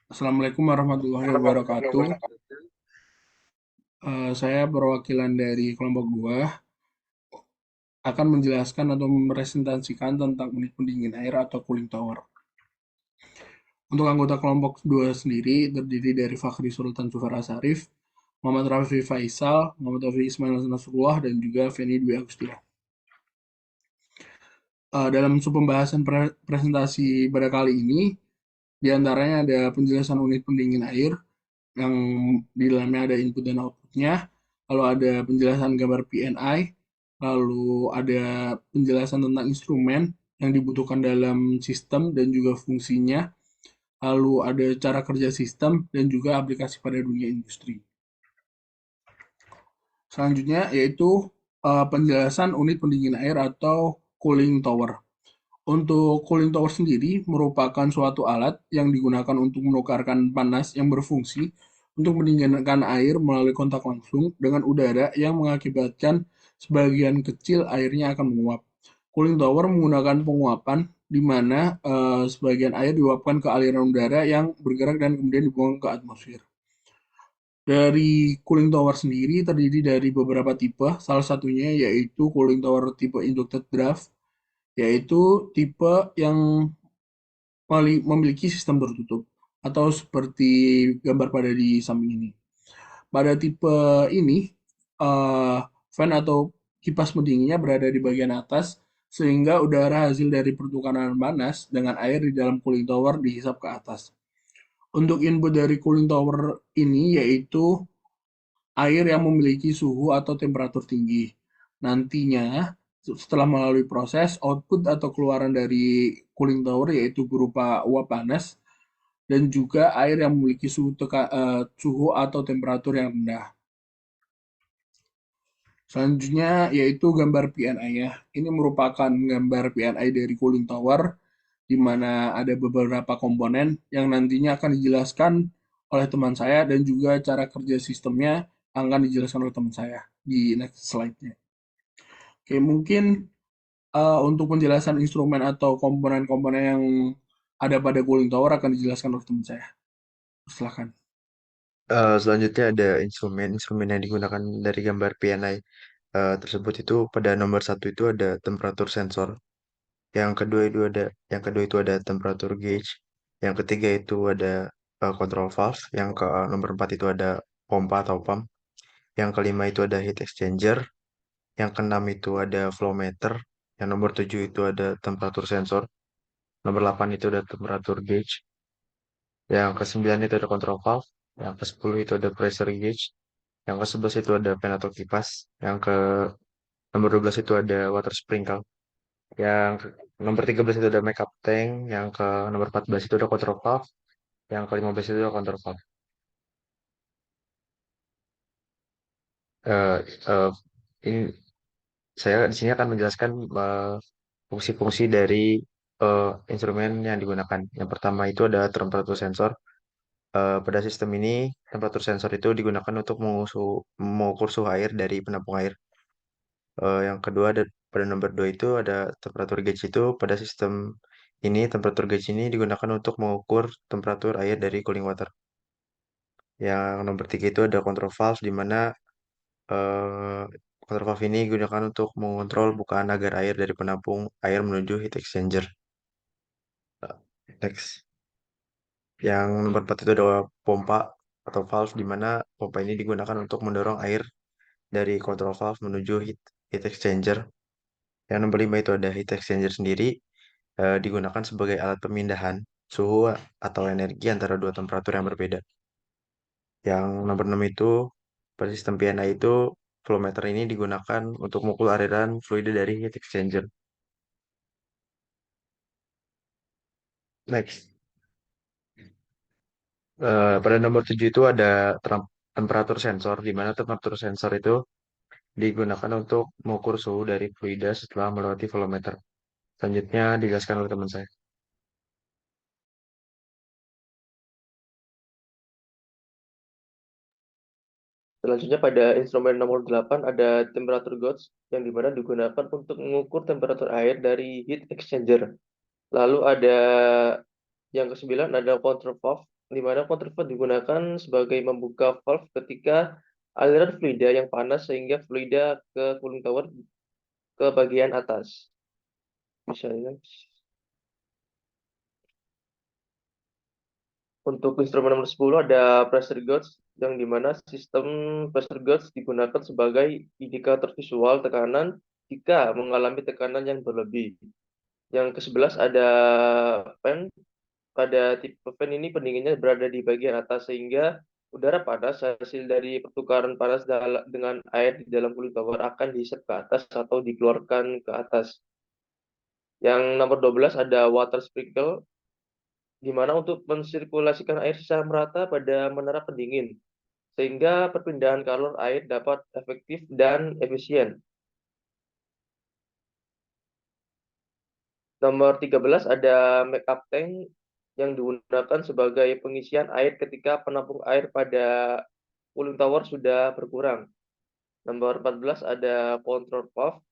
Assalamualaikum warahmatullahi wabarakatuh. Saya perwakilan dari kelompok 2 akan menjelaskan atau mempresentasikan tentang unit pendingin air atau cooling tower. Untuk anggota kelompok 2 sendiri terdiri dari Fakhri Sultan Zufar Asarif, Muhammad Rafi Faisal, Muhammad Rafi Ismail Nasrullah, dan juga Feni Dwi Agustia. Dalam pembahasan presentasi pada kali ini, diantaranya ada penjelasan unit pendingin air, yang di dalamnya ada input dan outputnya, lalu ada penjelasan gambar PNI, lalu ada penjelasan tentang instrumen yang dibutuhkan dalam sistem dan juga fungsinya, lalu ada cara kerja sistem dan juga aplikasi pada dunia industri. Selanjutnya yaitu penjelasan unit pendingin air atau cooling tower. Untuk cooling tower sendiri merupakan suatu alat yang digunakan untuk menukarkan panas yang berfungsi untuk mendinginkan air melalui kontak langsung dengan udara yang mengakibatkan sebagian kecil airnya akan menguap. Cooling tower menggunakan penguapan di mana sebagian air diuapkan ke aliran udara yang bergerak dan kemudian dibuang ke atmosfer. Dari cooling tower sendiri terdiri dari beberapa tipe, salah satunya yaitu cooling tower tipe inducted draft, yaitu tipe yang memiliki sistem tertutup atau seperti gambar pada di samping ini. Pada tipe ini, eh, fan atau kipas pendinginnya berada di bagian atas sehingga udara hasil dari pertukaran panas dengan air di dalam cooling tower dihisap ke atas. Untuk input dari cooling tower ini yaitu air yang memiliki suhu atau temperatur tinggi. Nantinya, setelah melalui proses, output atau keluaran dari cooling tower yaitu berupa uap panas dan juga air yang memiliki suhu atau temperatur yang rendah. Selanjutnya yaitu gambar PNI ya. Ini merupakan gambar PNI dari cooling tower di mana ada beberapa komponen yang nantinya akan dijelaskan oleh teman saya dan juga cara kerja sistemnya akan dijelaskan oleh teman saya di next slide-nya. Oke, mungkin untuk penjelasan instrumen atau komponen-komponen yang ada pada cooling tower akan dijelaskan oleh teman saya. Silakan. Selanjutnya ada instrumen yang digunakan dari gambar PNI tersebut itu pada nomor satu itu ada temperatur sensor, yang kedua itu ada temperatur gauge, yang ketiga itu ada control valve, yang ke nomor empat itu ada pompa atau pump, yang kelima itu ada heat exchanger, yang keenam itu ada flow meter, yang nomor tujuh itu ada temperatur sensor, nomor 8 itu ada temperatur gauge, yang ke-9 itu ada control valve, yang ke-10 itu ada pressure gauge, yang ke-11 itu ada fan atau kipas. Yang ke nomor 12 itu ada water sprinkle. Yang nomor 13 itu ada makeup tank. Yang ke nomor 14 itu ada control valve. Yang ke-15 itu ada control valve. Eh, eh, ini saya di sini akan menjelaskan fungsi-fungsi dari instrumen yang digunakan. Yang pertama itu ada temperatur sensor. Pada sistem ini, temperatur sensor itu digunakan untuk mengukur suhu air dari penampung air. Yang kedua ada pada nomor 2 itu ada temperatur gauge itu pada sistem ini temperatur gauge ini digunakan untuk mengukur temperatur air dari cooling water. Yang nomor 3 itu ada control valve di mana eh, control valve ini digunakan untuk mengontrol bukaan agar air dari penampung air menuju heat exchanger. Next. Yang nomor 4 itu ada pompa atau valve di mana pompa ini digunakan untuk mendorong air dari control valve menuju heat exchanger. Yang nomor 5 itu ada heat exchanger sendiri digunakan sebagai alat pemindahan suhu atau energi antara dua temperatur yang berbeda. Yang nomor 6 itu pada sistem PNI itu flow meter ini digunakan untuk mengukur aliran fluida dari heat exchanger. Next. Pada nomor 7 itu ada temperatur sensor, di mana temperatur sensor itu digunakan untuk mengukur suhu dari fluida setelah melewati flow meter. Selanjutnya dijelaskan oleh teman saya. Selanjutnya pada instrumen nomor 8 ada temperatur gauge yang dimana digunakan untuk mengukur temperatur air dari heat exchanger. Lalu ada yang ke-9 ada control valve di mana counterflow digunakan sebagai membuka valve ketika aliran fluida yang panas sehingga fluida ke cooling tower ke bagian atas. Misalnya, untuk instrumen nomor 10 ada pressure gauge yang dimana sistem pressure gauge digunakan sebagai indikator visual tekanan jika mengalami tekanan yang berlebih. Yang ke-11 ada fan. Pada tipe fan ini pendinginnya berada di bagian atas sehingga udara panas hasil dari pertukaran panas dengan air di dalam cooling tower akan dihisap ke atas atau dikeluarkan ke atas. Yang nomor 12 ada water sprinkle, di mana untuk mensirkulasikan air secara merata pada menara pendingin, sehingga perpindahan kalor air dapat efektif dan efisien. Nomor 13 ada make up tank yang digunakan sebagai pengisian air ketika penampung air pada cooling tower sudah berkurang. Nomor 14 ada control valve,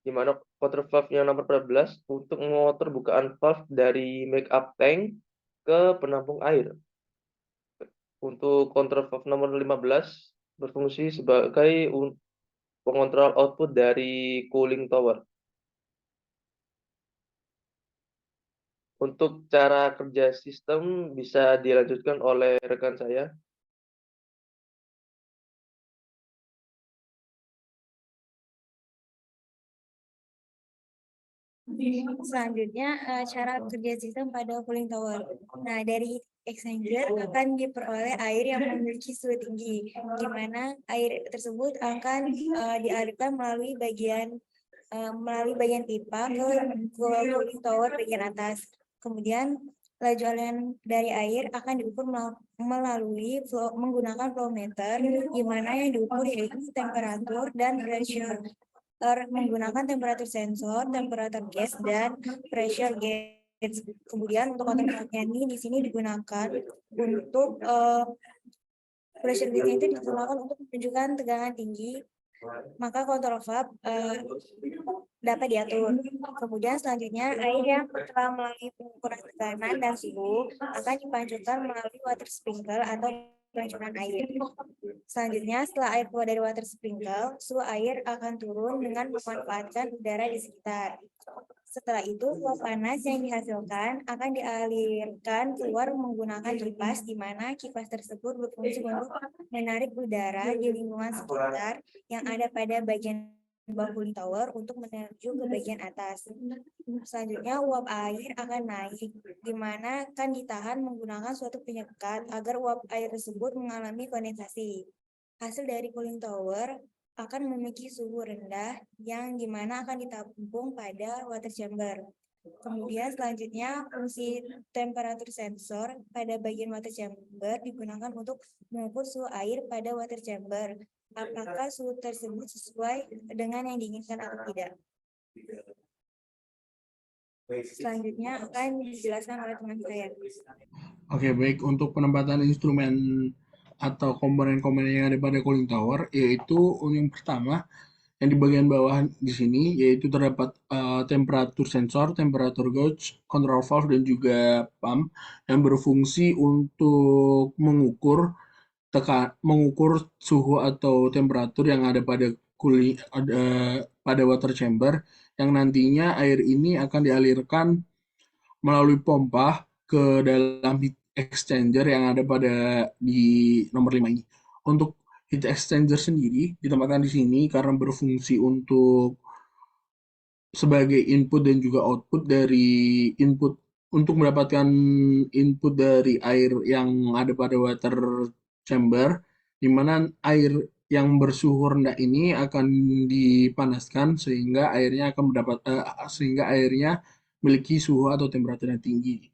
di mana control valve yang nomor 14 untuk mengatur bukaan valve dari make up tank ke penampung air. Untuk control valve nomor 15 berfungsi sebagai pengontrol output dari cooling tower. Untuk cara kerja sistem bisa dilanjutkan oleh rekan saya. Selanjutnya, cara kerja sistem pada cooling tower. Nah, dari heat exchanger akan diperoleh air yang memiliki suhu tinggi, di mana air tersebut akan dialirkan melalui bagian pipa ke cooling tower bagian atas. Kemudian laju aliran dari air akan diukur menggunakan flow meter, di mana yang diukur yaitu temperatur dan pressure. Menggunakan temperatur sensor, temperatur gas, dan pressure gauge. Kemudian untuk kontrolnya ini di sini digunakan untuk pressure gauge itu digunakan untuk menunjukkan tegangan tinggi, maka kontrol valve dapat diatur. Kemudian selanjutnya air yang telah melalui pengukuran tekanan dan suhu akan dipancarkan melalui water sprinkle atau pancuran air. Selanjutnya, setelah air keluar dari water sprinkle, suhu air akan turun dengan memanfaatkan udara di sekitar. Setelah itu, uap panas yang dihasilkan akan dialirkan keluar menggunakan kipas, di mana kipas tersebut berfungsi untuk menarik udara di lingkungan sekitar yang ada pada bagian bawah cooling tower untuk menuju ke bagian atas. Selanjutnya, uap air akan naik, di mana akan ditahan menggunakan suatu penyekat agar uap air tersebut mengalami kondensasi. Hasil dari cooling tower akan memiliki suhu rendah yang dimana akan ditampung pada water chamber. Kemudian selanjutnya fungsi temperatur sensor pada bagian water chamber digunakan untuk mengukur suhu air pada water chamber. Apakah suhu tersebut sesuai dengan yang diinginkan atau tidak? Selanjutnya akan dijelaskan oleh teman saya. Oke, baik. Untuk penempatan instrumen atau komponen-komponen yang ada pada cooling tower, yaitu yang pertama, yang di bagian bawah di sini, yaitu terdapat temperatur sensor, temperatur gauge, control valve, dan juga pump yang berfungsi untuk mengukur suhu atau temperatur yang ada pada pada water chamber, yang nantinya air ini akan dialirkan melalui pompa ke dalam heat exchanger yang ada di nomor 5 ini. Untuk heat exchanger sendiri ditempatkan di sini karena berfungsi sebagai input dan juga output dari input untuk mendapatkan input dari air yang ada pada water chamber, di mana air yang bersuhu rendah ini akan dipanaskan sehingga airnya memiliki suhu atau temperatur yang tinggi.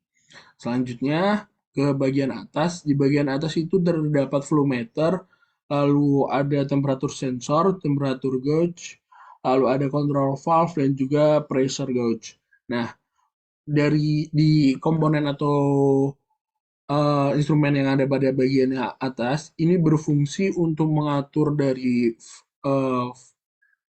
Selanjutnya ke bagian atas, di bagian atas itu terdapat flow meter, lalu ada temperatur sensor, temperatur gauge, lalu ada control valve dan juga pressure gauge. Nah, di komponen atau instrumen yang ada pada bagian atas ini berfungsi untuk mengatur dari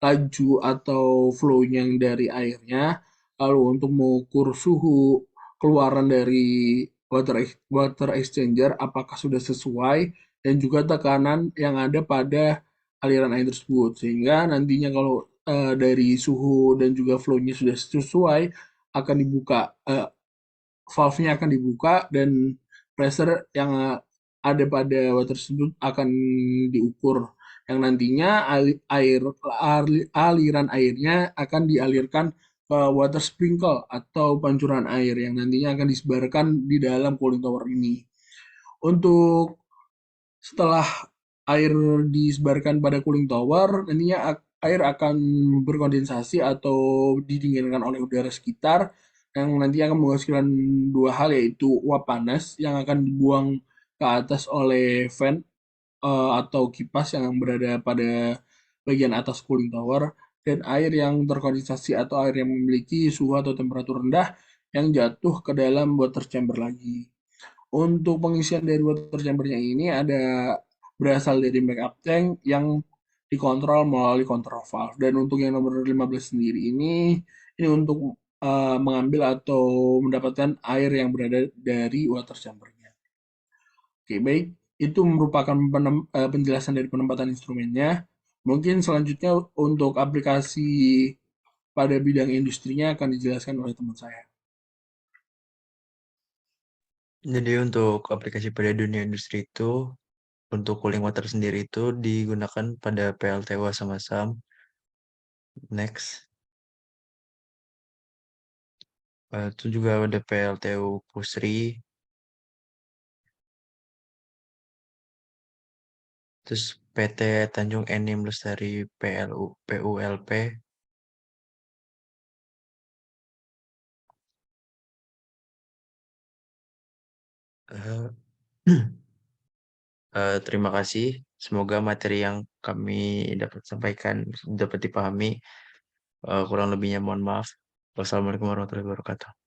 laju atau flow-nya dari airnya, lalu untuk mengukur suhu keluaran dari water exchanger apakah sudah sesuai dan juga tekanan yang ada pada aliran air tersebut. Sehingga nantinya kalau dari suhu dan juga flow-nya sudah sesuai, akan dibuka, valve-nya akan dibuka dan pressure yang ada pada water tersebut akan diukur. Yang nantinya aliran airnya akan dialirkan ke water sprinkle atau pancuran air yang nantinya akan disebarkan di dalam cooling tower ini. Untuk setelah air disebarkan pada cooling tower, nantinya air akan berkondensasi atau didinginkan oleh udara sekitar yang nanti akan menghasilkan dua hal, yaitu uap panas yang akan dibuang ke atas oleh fan atau kipas yang berada pada bagian atas cooling tower, dan air yang terkondensasi atau air yang memiliki suhu atau temperatur rendah yang jatuh ke dalam water chamber lagi. Untuk pengisian dari water chambernya ini berasal dari backup tank yang dikontrol melalui control valve. Dan untuk yang nomor 15 sendiri ini untuk mengambil atau mendapatkan air yang berada dari water chambernya. Oke, baik. Itu merupakan penjelasan dari penempatan instrumennya. Mungkin selanjutnya untuk aplikasi pada bidang industrinya akan dijelaskan oleh teman saya. Jadi untuk aplikasi pada dunia industri itu, untuk cooling water sendiri itu digunakan pada PLTU sama SAM. Next. Itu juga ada PLTU Pusri. Terus PT Tanjung Enim Lestari PULP. Eh, terima kasih. Semoga materi yang kami dapat sampaikan dapat dipahami. Kurang lebihnya mohon maaf. Wassalamualaikum warahmatullahi wabarakatuh.